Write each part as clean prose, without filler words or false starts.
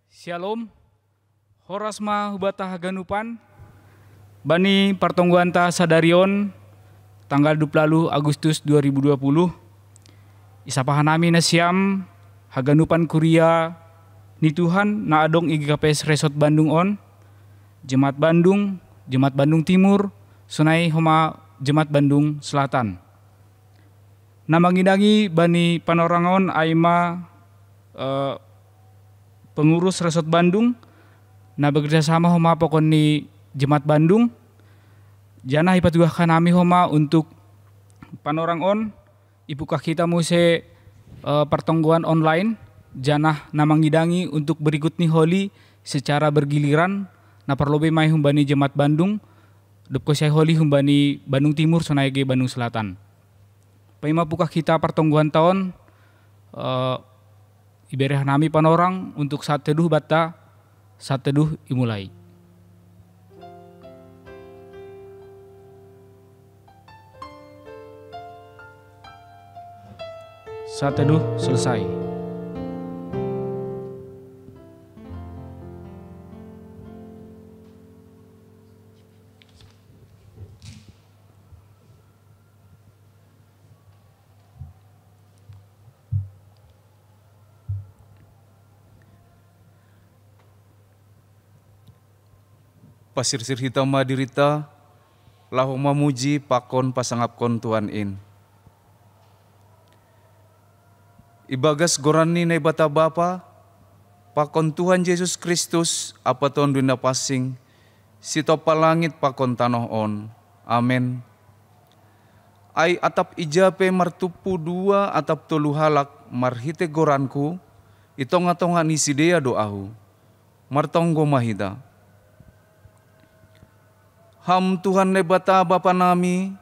Shalom, horasma hubata haganupan, bani pertongguan ta sadarion, tanggal 20 Agustus 2020, isapahanami na siyam, haganupan kuria, ni Tuhan na adong IGKPS Resort Bandung on, Jemaat Bandung Timur, sunai homa Jemaat Bandung Selatan. Namangidangi bani panorangon aima pengurus Resort Bandung na bekerja sama homa pokon ni Jemaat Bandung. Jana hipatugahkan kami homa untuk panorangon ipukah kita muse pertongguan online. Jana namangidangi untuk berikut ni holi secara bergiliran na perlobe mai humbani Jemaat Bandung depko saya holi humbani Bandung Timur sonaige Bandung Selatan. Paima pukah kita pertongguan tahun ibereh nami panorang untuk saat teduh bata, saat teduh imulai. Saat teduh selesai. Pasirsir hitam madirita, lahu mamuji pakon pasangapkon Tuhan in. Ibagas gorani na ibata Bapa, pakon Tuhan Yesus Kristus, apa ton dunia pasing, sito palangit pakon tanoh on. Amen. Ay atap ijape martupu dua atap tolu halak marhite goranku, itonga-tonga nisidea doahu, martonggo mahida. Ham Tuhan nebata Bapa nami,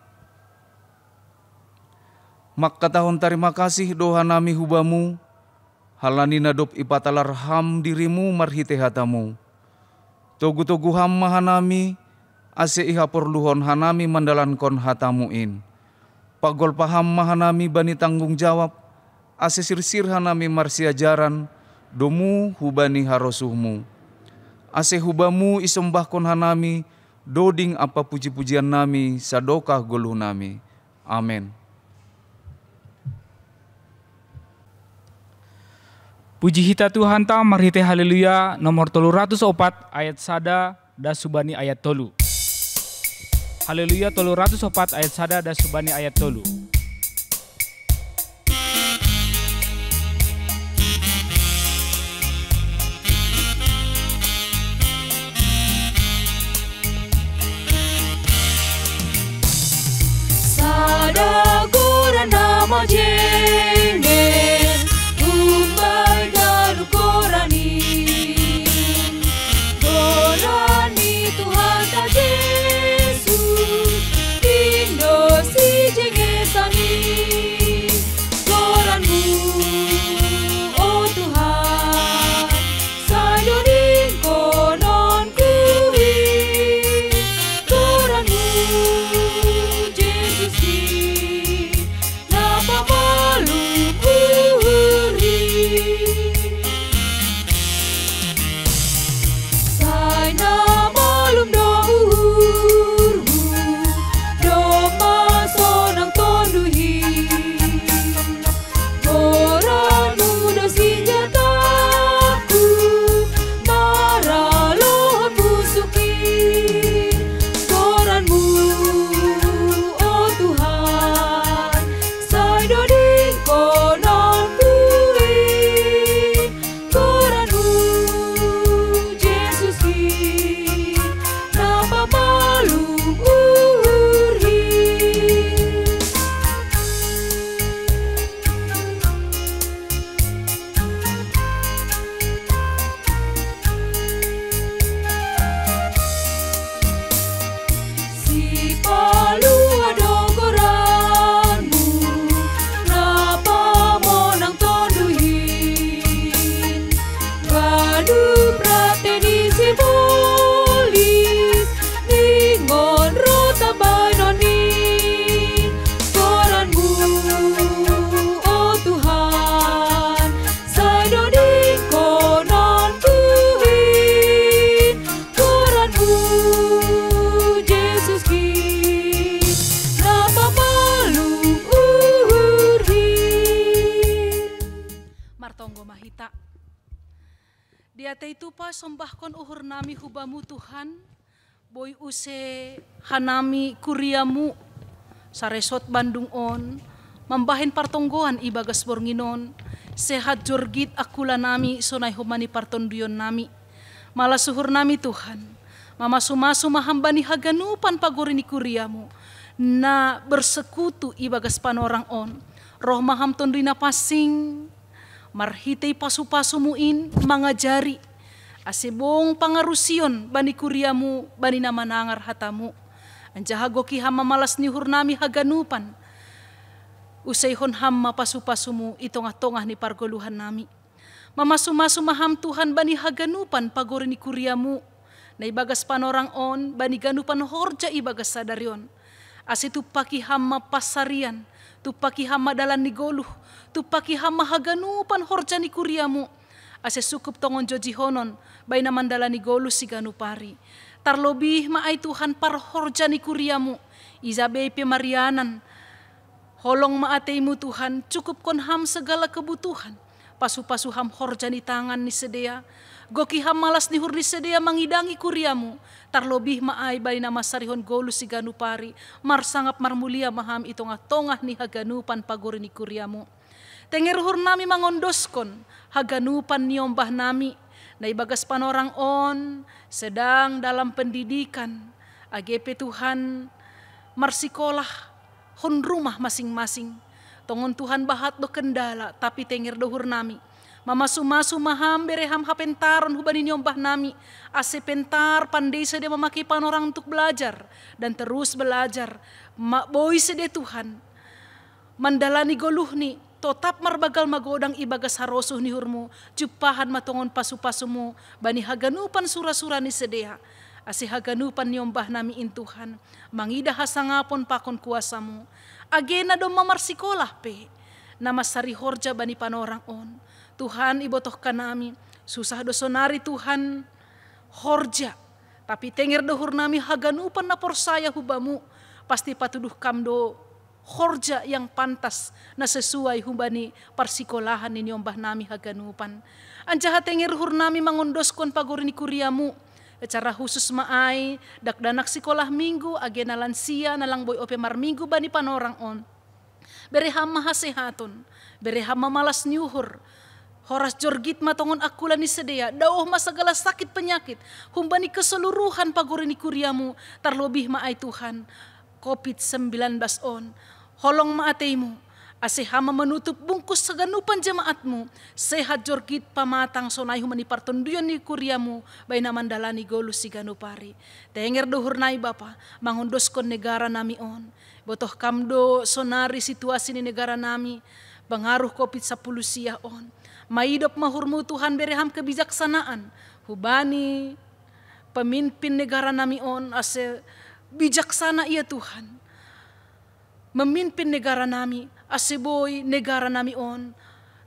makkatahon terima kasih doa nami hubamu, halani nadop ipatalar ham dirimu marhite hatamu. Togu-togu ham mahanami, ase iha porluhon hanami mandalankon hatamu in. Pagol paham mahanami bani tanggung jawab, ase sirsir hanami marsiajaran, domu hubani harosuhmu. Ase hubamu isombahkon hanami, doding apa puji-pujian nami, sadokah goluh nami. Amin. Puji hita Tuhan ta marhite haleluya nomor 304 ayat sada da subani ayat tolu. Haleluya 304 ayat sada da subani ayat tolu. Sada gora nama jene umay daru gorani Tuhan ta Yesus Indo si jenge ta kita. Dia itu pa sombahkon uhur nami hubamu Tuhan, boy use hanami kuriamu saresot Bandung on, mambahin partonggoan ibagas bornginon, sehat jorgit akula nami sonay humani partonduyon nami. Malah suhur nami Tuhan, mama-sumasu mahambani haganupan pagorini kuriamu, na bersekutu ibagas panorang on, roh maham tondrina pasing, marhitei pasu-pasumuin mangajari, asebong pangarusion bani kuriamu bani namanangar hatamu, anjaha goki hama malas nihur nami haganupan, usaihon hama pasu-pasumu itongah-tongah ni pargoluhan nami. Mamasu-masu maham Tuhan bani haganupan pagori ni kuriamu, na ibagas panorang on bani ganupan horja ibagas sadarion. Ase tupaki hama pasarian, tupaki hama dalan ni goluh, tupaki hama haganupan horja ni kuriamu. Ase sukup tongon jojihonon, bay naman dalan ni goluh si ganupari. Tarlobih maay Tuhan par horja ni kuriamu, Izabay pemarianan, holong maateimu Tuhan, cukup kon ham segala kebutuhan. Pasu-pasu ham horja ni tangan ni sedea, goki ham malas ni hurni sedea mangidangi kuriamu, tarlobih maay bali nama sarihon golu si ganupari, marsangap marmulia maham itongah-tongah ni haganupan pagori ni kuriamu. Tengeruhur nami mangondoskon, haganupan niombah nami, na ibagas panorang on, sedang dalam pendidikan, AGP Tuhan, marsikolah, hon rumah masing-masing, tongon Tuhan bahat do kendala, tapi tenger dohur nami. Mamasu-masu maham bereham hapentaron hubani nyombah nami. Ase pentar pandai sedia memakai panorang untuk belajar. Dan terus belajar. Boy sedia Tuhan. Mandalani goluhni. Totap marbagal magodang ibagas harosuh ni hurmu. Jupahan matongon pasu-pasumu. Bani haganupan sura-sura ni sedia. Ase haganupan nyombah nami in Tuhan. Mangida hasangapon pakon kuasamu. Agena do mamarsikolah pe, nama sari horja bani panorang on. Tuhan ibotoh kanami, susah do sonari Tuhan horja. Tapi tenger dohur nami haganupan na porsaya hubamu, pasti patuduh kamdo horja yang pantas na sesuai hubani parsikolahan ni nyombah nami haganupan. Anjaha tenger hur nami mangondoskon pagorini kuriamu, secara khusus maay dakdanak sekolah minggu agena lansia nalang boy ope marminggu bani panorang on. Bereham mahasehaton, bereham mamalas nyuhur, horas jorgit matongon akula ni sedia, dauh masagala sakit penyakit, humbani keseluruhan pagorini kuriamu, tarlobih maay Tuhan, COVID-19 on, holong maateimu, ase hama menutup bungkus seganupan jemaatmu, sehat jorgit pamatang sonai humani partonduyon ni kuriamu, bay naman dalani golus si ganupari. Tenger dohur nai Bapa, mangondoskon negara nami on, botoh kamdo sonari situasi ni negara nami, pengaruh COVID-10 siya on. Maidop mahurmu Tuhan bereham kebijaksanaan, hubani pemimpin negara nami on, ase bijaksana ia Tuhan. Memimpin negara nami, aseboy negara nami on,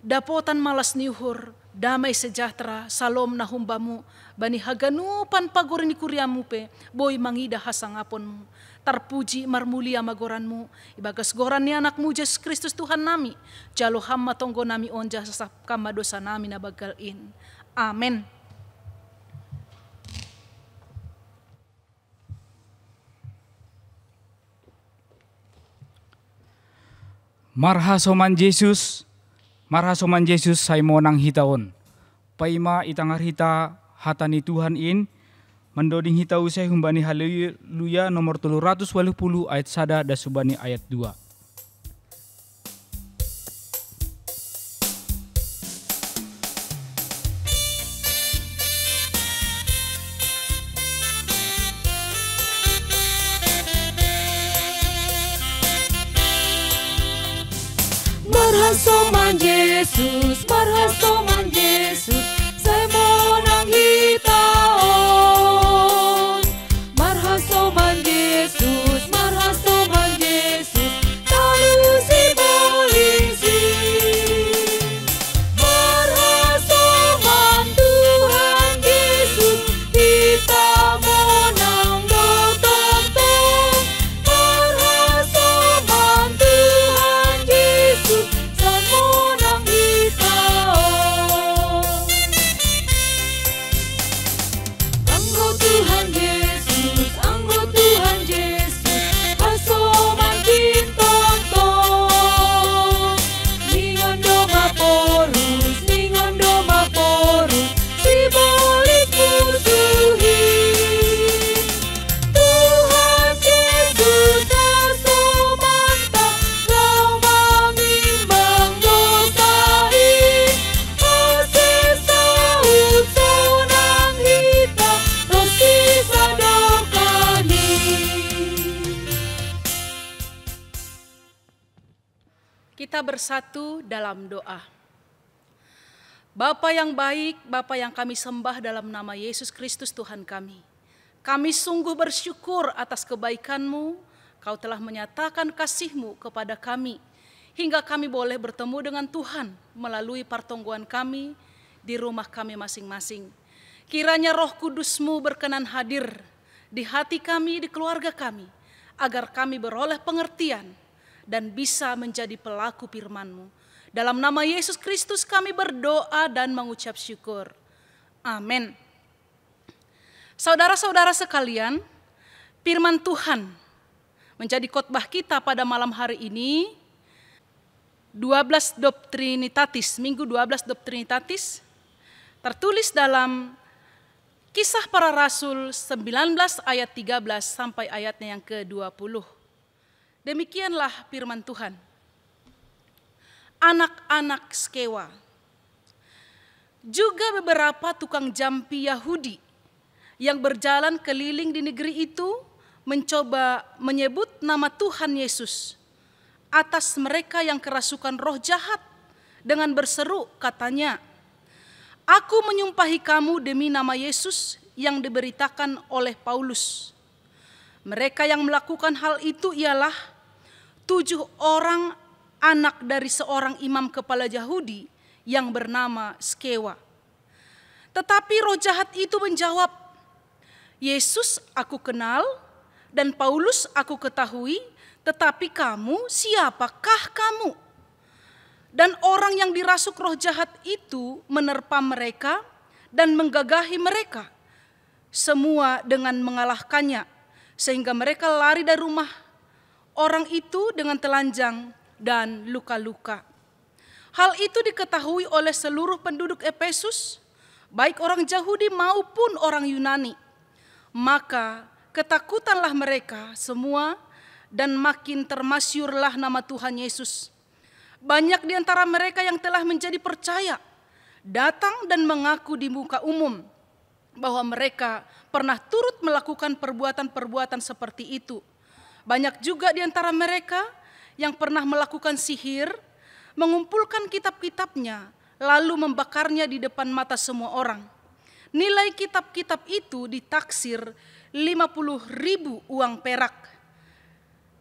dapotan malas niuhur, damai sejahtera, salom na humbamu, bani haganupan pagorini kuriamu pe, boy mangida hasangaponmu, tarpuji marmulia magoranmu, ibagas goran ni anakmu Yesus Kristus Tuhan nami, jalo hamma tonggo nami on jasa kama dosa nami na bagalin. Amen. Marhasoman Yesus say monang hitaon. Paima itangar hita hatani Tuhan in, mendoding hita usai humbani haleluya nomor 380 ayat 1 dan subani ayat 2. Marhasoman Yesus, saya monang hitaon. Marhasoman Yesus, talusi polisi. Marhasoman Tuhan Yesus, kita monang dotong-tong. Marhasoman Tuhan Yesus, saya monang hitaon. bersatu dalam doa. Bapa yang baik, Bapa yang kami sembah dalam nama Yesus Kristus Tuhan kami. Kami sungguh bersyukur atas kebaikan-Mu. Kau telah menyatakan kasih-Mu kepada kami, hingga kami boleh bertemu dengan Tuhan melalui pertemuan kami di rumah kami masing-masing. Kiranya Roh Kudus-Mu berkenan hadir di hati kami, di keluarga kami, agar kami beroleh pengertian dan bisa menjadi pelaku firman-Mu. Dalam nama Yesus Kristus kami berdoa dan mengucap syukur. Amin. Saudara-saudara sekalian, firman Tuhan menjadi khotbah kita pada malam hari ini, 12 Doktrinitatis, Minggu 12 Doktrinitatis, tertulis dalam Kisah Para Rasul 19 ayat 13 sampai ayatnya yang ke-20. Demikianlah firman Tuhan. Anak-anak Skewa. Juga beberapa tukang jampi Yahudi yang berjalan keliling di negeri itu mencoba menyebut nama Tuhan Yesus atas mereka yang kerasukan roh jahat dengan berseru, katanya, "Aku menyumpahi kamu demi nama Yesus yang diberitakan oleh Paulus." Mereka yang melakukan hal itu ialah 7 orang anak dari seorang imam kepala Yahudi yang bernama Skewa. Tetapi roh jahat itu menjawab, "Yesus aku kenal dan Paulus aku ketahui, tetapi kamu, siapakah kamu?" Dan orang yang dirasuk roh jahat itu menerpa mereka dan menggagahi mereka, semua dengan mengalahkannya, sehingga mereka lari dari rumah orang itu dengan telanjang dan luka-luka. Hal itu diketahui oleh seluruh penduduk Efesus, baik orang Yahudi maupun orang Yunani. Maka ketakutanlah mereka semua dan makin termasyurlah nama Tuhan Yesus. Banyak di antara mereka yang telah menjadi percaya datang dan mengaku di muka umum bahwa mereka pernah turut melakukan perbuatan-perbuatan seperti itu. Banyak juga di antara mereka yang pernah melakukan sihir, mengumpulkan kitab-kitabnya, lalu membakarnya di depan mata semua orang. Nilai kitab-kitab itu ditaksir 50.000 uang perak.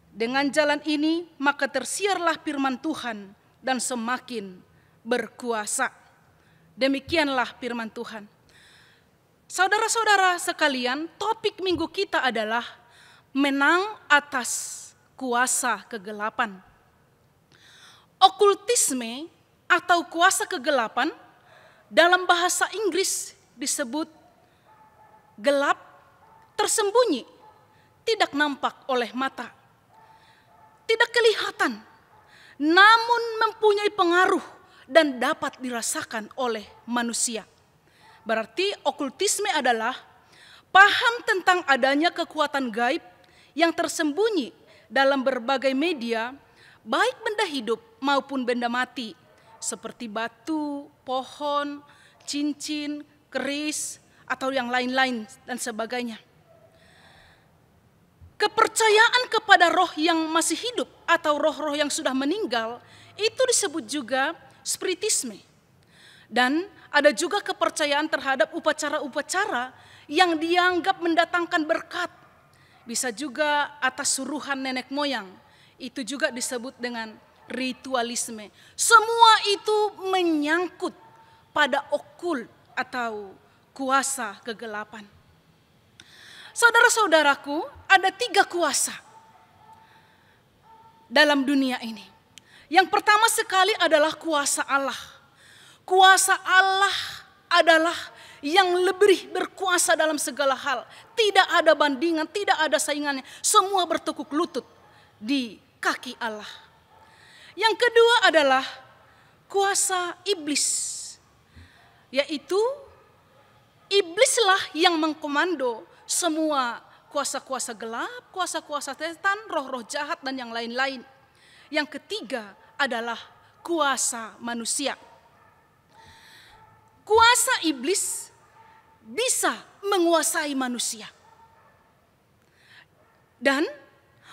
Dengan jalan ini, maka tersiarlah firman Tuhan dan semakin berkuasa. Demikianlah firman Tuhan. Saudara-saudara sekalian, topik minggu kita adalah menang atas kuasa kegelapan. Okultisme atau kuasa kegelapan dalam bahasa Inggris disebut gelap, tersembunyi, tidak nampak oleh mata, tidak kelihatan, namun mempunyai pengaruh dan dapat dirasakan oleh manusia. Berarti okultisme adalah paham tentang adanya kekuatan gaib yang tersembunyi dalam berbagai media, baik benda hidup maupun benda mati, seperti batu, pohon, cincin, keris, atau yang lain-lain dan sebagainya. Kepercayaan kepada roh yang masih hidup atau roh-roh yang sudah meninggal itu disebut juga spiritisme. Dan ada juga kepercayaan terhadap upacara-upacara yang dianggap mendatangkan berkat. Bisa juga atas suruhan nenek moyang. Itu juga disebut dengan ritualisme. Semua itu menyangkut pada okul atau kuasa kegelapan. Saudara-saudaraku, ada 3 kuasa dalam dunia ini. Yang pertama sekali adalah kuasa Allah. Kuasa Allah adalah yang lebih berkuasa dalam segala hal. Tidak ada bandingan, tidak ada saingannya. Semua bertekuk lutut di kaki Allah. Yang kedua adalah kuasa iblis. Yaitu iblislah yang mengkomando semua kuasa-kuasa gelap, kuasa-kuasa setan, roh-roh jahat dan yang lain-lain. Yang ketiga adalah kuasa manusia. Kuasa iblis bisa menguasai manusia. Dan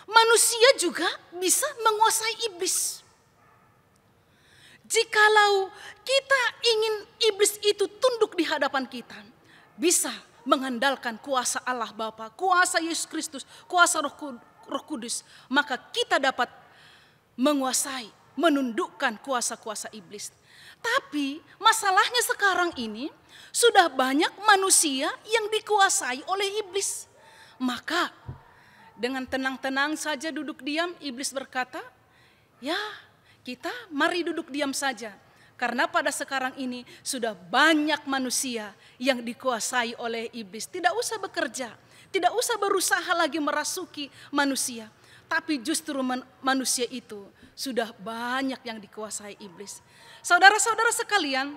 manusia juga bisa menguasai iblis. jikalau kita ingin iblis itu tunduk di hadapan kita, bisa mengandalkan kuasa Allah Bapa, kuasa Yesus Kristus, kuasa Roh Kudus, maka kita dapat menguasai, menundukkan kuasa-kuasa iblis. Tapi masalahnya sekarang ini sudah banyak manusia yang dikuasai oleh iblis. Maka dengan tenang-tenang saja duduk diam, iblis berkata, ya kita mari duduk diam saja. Karena pada sekarang ini sudah banyak manusia yang dikuasai oleh iblis. Tidak usah bekerja, tidak usah berusaha lagi merasuki manusia. Tapi justru manusia itu sudah banyak yang dikuasai iblis. Saudara-saudara sekalian,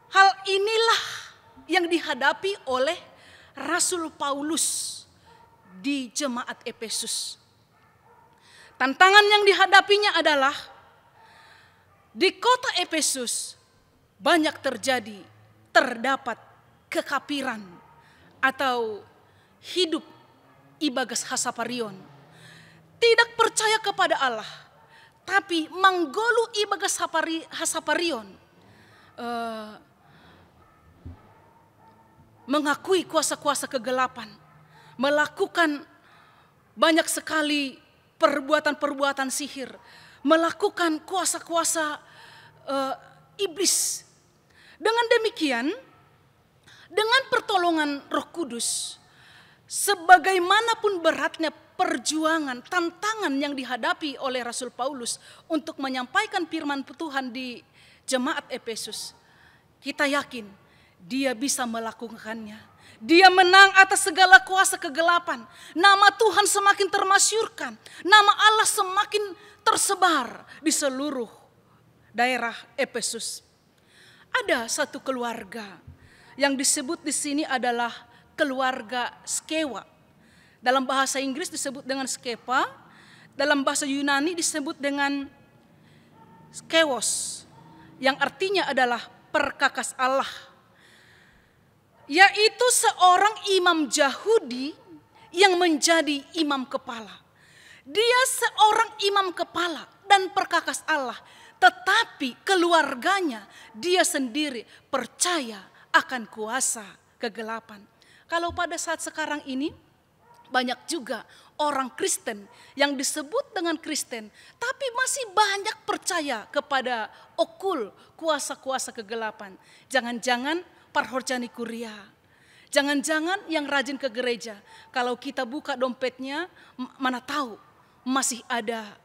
hal inilah yang dihadapi oleh Rasul Paulus di jemaat Efesus. Tantangan yang dihadapinya adalah di kota Efesus banyak terdapat kekafiran atau hidup ibagas hasaparion. Tidak percaya kepada Allah, tapi manggolu ibagas hasaparion, mengakui kuasa-kuasa kegelapan, melakukan banyak sekali perbuatan-perbuatan sihir, melakukan kuasa-kuasa iblis. Dengan demikian, dengan pertolongan Roh Kudus, sebagaimanapun beratnya perjuangan, tantangan yang dihadapi oleh Rasul Paulus untuk menyampaikan firman Tuhan di jemaat Efesus, kita yakin dia bisa melakukannya. Dia menang atas segala kuasa kegelapan. Nama Tuhan semakin termasyurkan. Nama Allah semakin tersebar di seluruh daerah Efesus. Ada satu keluarga yang disebut di sini adalah keluarga Skewa. Dalam bahasa Inggris disebut dengan Skepa, dalam bahasa Yunani disebut dengan Skewos, yang artinya adalah perkakas Allah. Yaitu seorang imam Yahudi yang menjadi imam kepala. Dia seorang imam kepala dan perkakas Allah, tetapi keluarganya dia sendiri percaya akan kuasa kegelapan. Kalau pada saat sekarang ini banyak juga orang Kristen yang disebut dengan Kristen, tapi masih banyak percaya kepada okul, kuasa-kuasa kegelapan. Jangan-jangan parhorjani kuria, jangan-jangan yang rajin ke gereja. Kalau kita buka dompetnya, mana tahu masih ada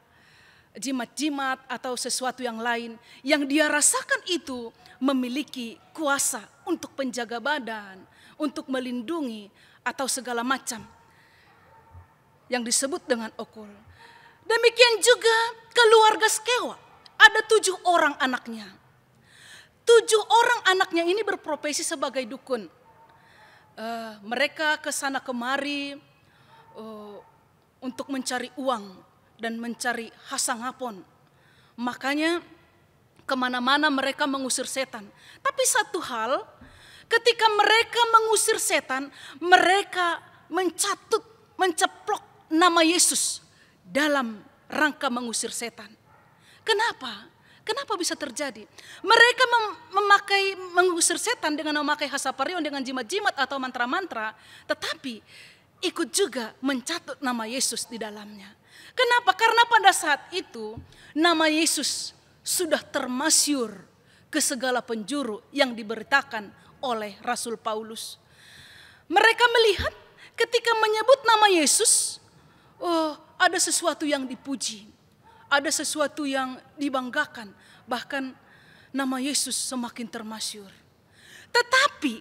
jimat-jimat atau sesuatu yang lain yang dia rasakan itu memiliki kuasa untuk penjaga badan, untuk melindungi atau segala macam yang disebut dengan okul. Demikian juga keluarga Skewa, ada 7 orang anaknya. 7 orang anaknya ini berprofesi sebagai dukun. Mereka kesana kemari untuk mencari uang dan mencari hasangapon. Makanya kemana-mana mereka mengusir setan. Tapi satu hal, ketika mereka mengusir setan, mereka menceplok nama Yesus dalam rangka mengusir setan. Kenapa? Kenapa bisa terjadi? Mereka mengusir setan dengan memakai hasaparion, dengan jimat-jimat atau mantra-mantra, tetapi ikut juga mencatut nama Yesus di dalamnya. Kenapa? Karena pada saat itu nama Yesus sudah termasyur ke segala penjuru yang diberitakan oleh Rasul Paulus. Mereka melihat ketika menyebut nama Yesus, ada sesuatu yang dipuji, ada sesuatu yang dibanggakan, bahkan nama Yesus semakin termasyur. Tetapi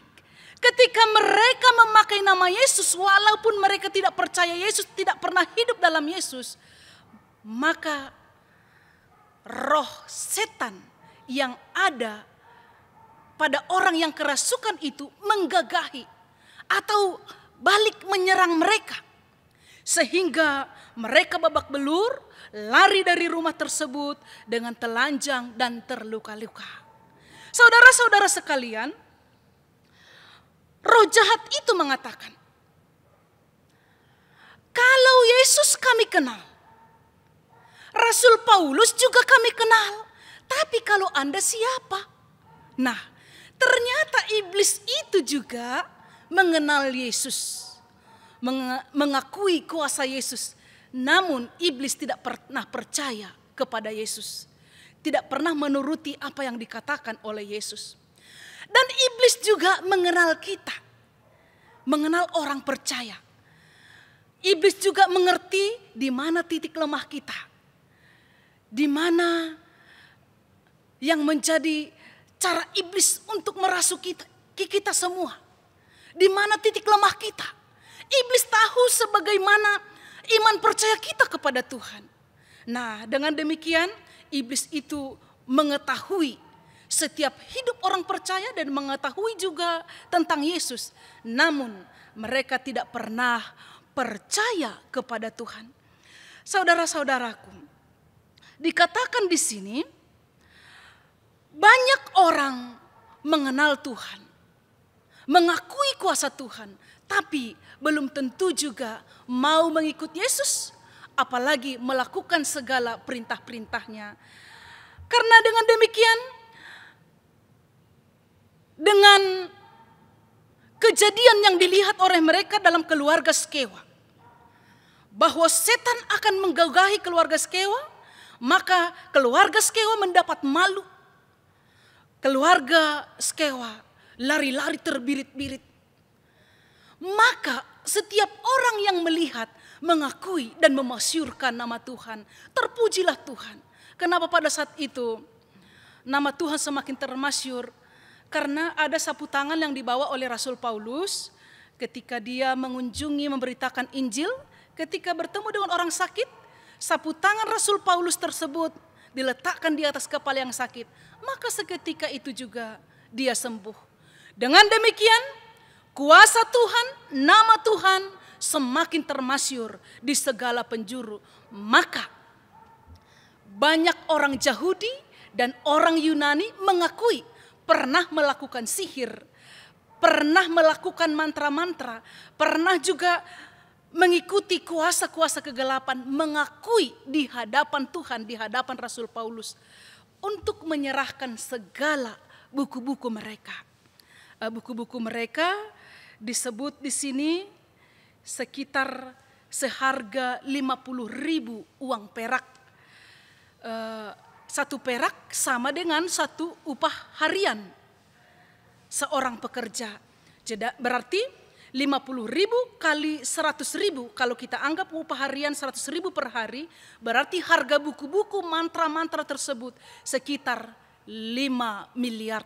ketika mereka memakai nama Yesus, walaupun mereka tidak percaya Yesus, tidak pernah hidup dalam Yesus, maka roh setan yang ada pada orang yang kerasukan itu menggagahi atau balik menyerang mereka. Sehingga mereka babak belur, lari dari rumah tersebut dengan telanjang dan terluka-luka. Saudara-saudara sekalian, roh jahat itu mengatakan, kalau Yesus kami kenal, Rasul Paulus juga kami kenal, tapi kalau Anda siapa? Nah, ternyata iblis itu juga mengenal Yesus, mengakui kuasa Yesus. Namun iblis tidak pernah percaya kepada Yesus, tidak pernah menuruti apa yang dikatakan oleh Yesus. Dan iblis juga mengenal kita, mengenal orang percaya. Iblis juga mengerti di mana titik lemah kita, di mana yang menjadi cara iblis untuk merasuki kita semua. Di mana titik lemah kita. Iblis tahu sebagaimana iman percaya kita kepada Tuhan. Nah, dengan demikian iblis itu mengetahui setiap hidup orang percaya dan mengetahui juga tentang Yesus. Namun mereka tidak pernah percaya kepada Tuhan. Saudara-saudaraku, dikatakan di sini banyak orang mengenal Tuhan, mengakui kuasa Tuhan, tapi belum tentu juga mau mengikut Yesus, apalagi melakukan segala perintah-perintahnya. Karena dengan demikian, dengan kejadian yang dilihat oleh mereka dalam keluarga Skewa, bahwa setan akan menggagahi keluarga Skewa, maka keluarga Skewa mendapat malu. Keluarga Skewa lari-lari terbirit-birit. Maka setiap orang yang melihat, mengakui dan memasyurkan nama Tuhan, terpujilah Tuhan. Kenapa pada saat itu nama Tuhan semakin termasyur? Karena ada sapu tangan yang dibawa oleh Rasul Paulus ketika dia mengunjungi, memberitakan Injil. Ketika bertemu dengan orang sakit, sapu tangan Rasul Paulus tersebut diletakkan di atas kepala yang sakit. Maka seketika itu juga dia sembuh. Dengan demikian, kuasa Tuhan, nama Tuhan semakin termasyur di segala penjuru. Maka banyak orang Yahudi dan orang Yunani mengakui pernah melakukan sihir, pernah melakukan mantra-mantra, pernah juga mengikuti kuasa-kuasa kegelapan, mengakui di hadapan Tuhan, di hadapan Rasul Paulus, untuk menyerahkan segala buku-buku mereka. Buku-buku mereka disebut di sini sekitar seharga 50.000 uang perak. Satu perak sama dengan satu upah harian seorang pekerja. Jadi berarti 50.000 kali 100.000, kalau kita anggap upah harian 100.000 per hari, berarti harga buku-buku mantra-mantra tersebut sekitar 5 miliar.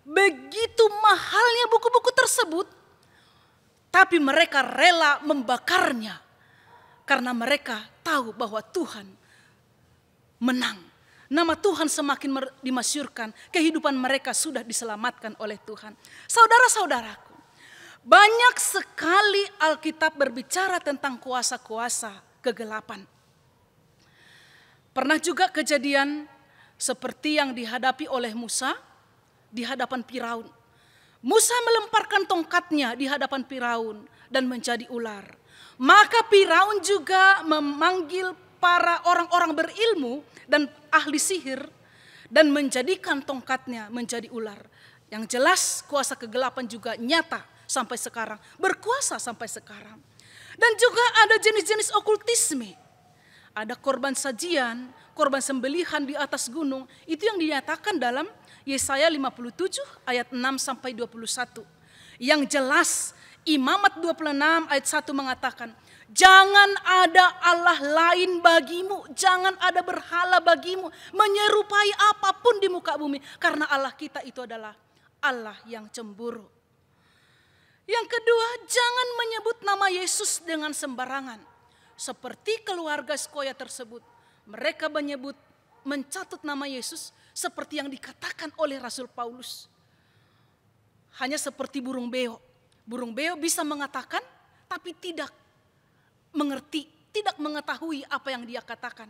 Begitu mahalnya buku-buku tersebut, tapi mereka rela membakarnya karena mereka tahu bahwa Tuhan menang. Nama Tuhan semakin dimasyurkan, kehidupan mereka sudah diselamatkan oleh Tuhan. Saudara-saudaraku, banyak sekali Alkitab berbicara tentang kuasa-kuasa kegelapan. Pernah juga kejadian seperti yang dihadapi oleh Musa di hadapan Firaun. Musa melemparkan tongkatnya di hadapan Firaun dan menjadi ular. Maka Firaun juga memanggil para orang-orang berilmu dan ahli sihir dan menjadikan tongkatnya menjadi ular. Yang jelas kuasa kegelapan juga nyata sampai sekarang, berkuasa sampai sekarang. Dan juga ada jenis-jenis okultisme. Ada korban sajian, korban sembelihan di atas gunung, itu yang dinyatakan dalam Yesaya 57 ayat 6 sampai 21. Yang jelas Imamat 26 ayat 1 mengatakan, jangan ada Allah lain bagimu, jangan ada berhala bagimu, menyerupai apapun di muka bumi, karena Allah kita itu adalah Allah yang cemburu. Yang kedua, jangan menyebut nama Yesus dengan sembarangan. Seperti keluarga Skewa tersebut, mereka mencatut nama Yesus seperti yang dikatakan oleh Rasul Paulus. Hanya seperti burung beo. Burung beo bisa mengatakan tapi tidak mengerti, tidak mengetahui apa yang dia katakan.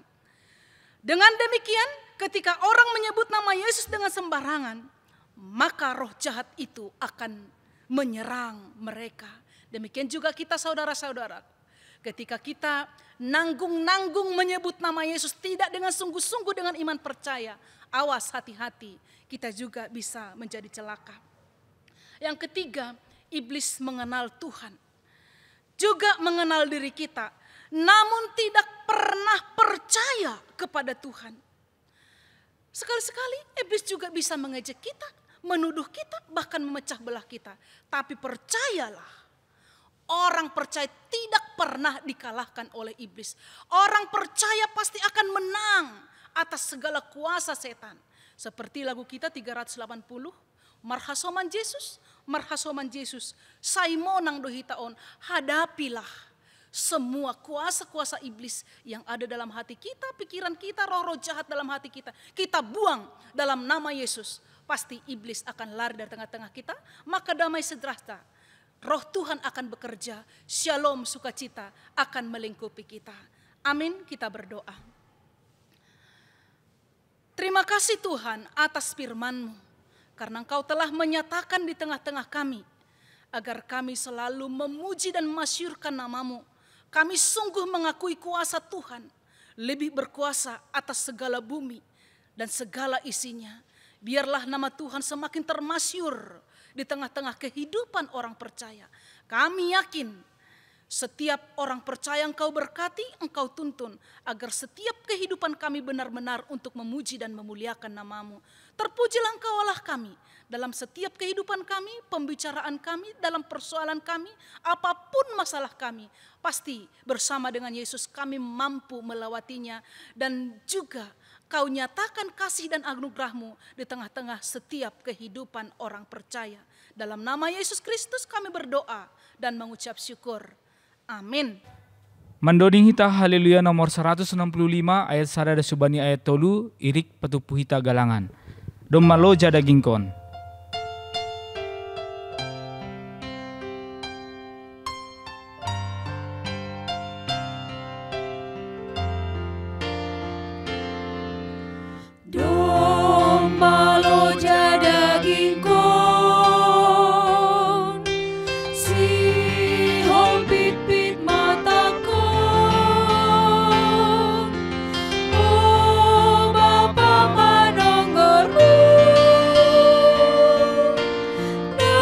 Dengan demikian, ketika orang menyebut nama Yesus dengan sembarangan, maka roh jahat itu akan menyerang mereka. Demikian juga kita saudara-saudara. Ketika kita nanggung-nanggung menyebut nama Yesus tidak dengan sungguh-sungguh dengan iman percaya, awas, hati-hati, kita juga bisa menjadi celaka. Yang ketiga, iblis mengenal Tuhan, juga mengenal diri kita, namun tidak pernah percaya kepada Tuhan. Sekali-sekali iblis juga bisa mengejek kita, menuduh kita, bahkan memecah belah kita. Tapi percayalah, orang percaya tidak pernah dikalahkan oleh iblis. Orang percaya pasti akan menang atas segala kuasa setan. Seperti lagu kita 380, marhasoman Yesus, saimonang dohitaon, hadapilah semua kuasa-kuasa iblis yang ada dalam hati kita, pikiran kita, roh-roh jahat dalam hati kita. Kita buang dalam nama Yesus. Pasti iblis akan lari dari tengah-tengah kita, maka damai sejahtera, roh Tuhan akan bekerja, shalom sukacita akan melingkupi kita. Amin, kita berdoa. Terima kasih Tuhan atas firman-Mu, karena Engkau telah menyatakan di tengah-tengah kami, agar kami selalu memuji dan masyurkan nama-Mu. Kami sungguh mengakui kuasa Tuhan, lebih berkuasa atas segala bumi dan segala isinya. Biarlah nama Tuhan semakin termasyur di tengah-tengah kehidupan orang percaya. Kami yakin setiap orang percaya Engkau berkati, Engkau tuntun, agar setiap kehidupan kami benar-benar untuk memuji dan memuliakan nama-Mu. Terpujilah Engkau Allah kami dalam setiap kehidupan kami, pembicaraan kami, dalam persoalan kami, apapun masalah kami. Pasti bersama dengan Yesus kami mampu melewatinya, dan juga Kau nyatakan kasih dan anugerah-Mu di tengah-tengah setiap kehidupan orang percaya. Dalam nama Yesus Kristus kami berdoa dan mengucap syukur. Amin. Mandoding hita haleluya nomor 165 ayat sada subani ayat tolu irik petupu hita galangan. Domalo jada gingkon. Dombalo jada gingkon, si hompit-pit matakon. Oh Bapa manongormu, na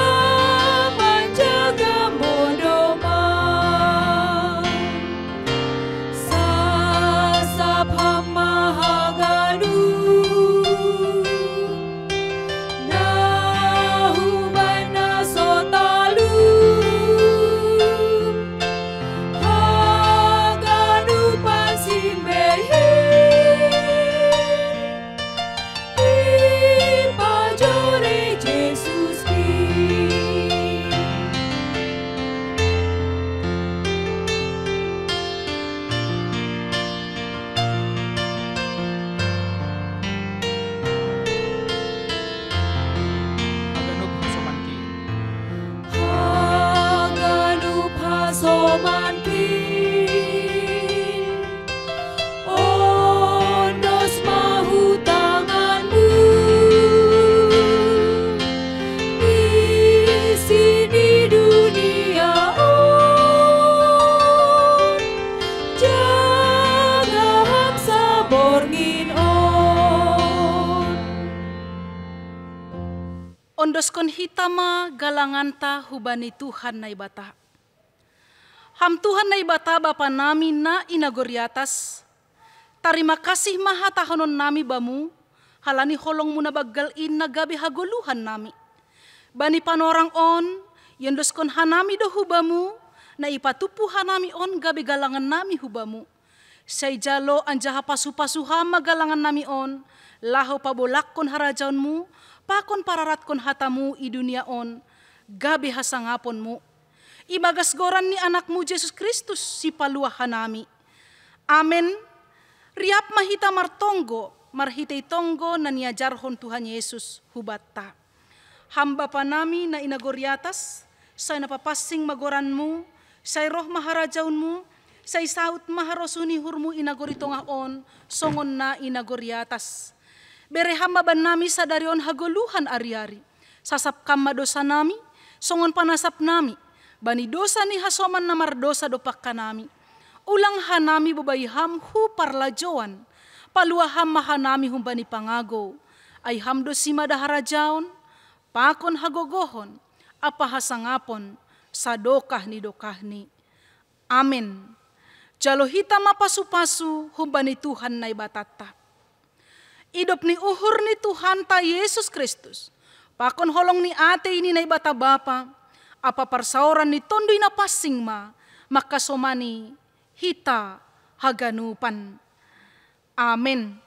menjaga modoman. Sasap hamahagadu, ondos mahu tanganmu, di sini dunia on, jaga hamsa borngin on. Ondoskon hitama galanganta hubani Tuhan na ibata. Ham Tuhan na ibata Bapa nami na inagoriatas. Tarima kasih maha tahanon nami bamu, halani holong muna bagal in na gabi haguluhan nami. Bani panorang on, yendoskon hanami do hubamu, na ipatupu hanami on gabi galangan nami hubamu. Say jalo anjaha pasu-pasuha magalangan nami on, laho pabolakon harajaonmu, pakon pararatkon hatamu i dunia on, gabi hasangaponmu. Ibagas goran ni anakmu Yesus Kristus si paluahan nami. Amen. Riap mahita martonggo, marhitay tonggo na niajarhon Tuhan Yesus hubata. Hamba pa nami na inagoriatas, say napapasing magoranmu, say roh maharajaunmu, say saut maharosuni hurmu inagoritongaon, songon na inagoriatas. Bere hamba ba nami sa darion hagoluhan ari-ari, sasap kama dosa nami, songon panasap nami, bani dosa ni hasoman na mardosa dopak kanami. Ulang hanami babayham hu parlajoan, paluaham mahanami humbani pangago. ay hamdo si madaharajaon, pakon hagogohon, apa hasangapon, sadokah ni dokahni. Amin. Jalo hita mapasu-pasu humbani Tuhan na ibatata. Idop ni uhur ni Tuhan ta Yesus Kristus. Pakon holong ni ate ini na ibata bapa. Apa parsauran ni tondoy na pasing makasomani hita haganupan. Amen.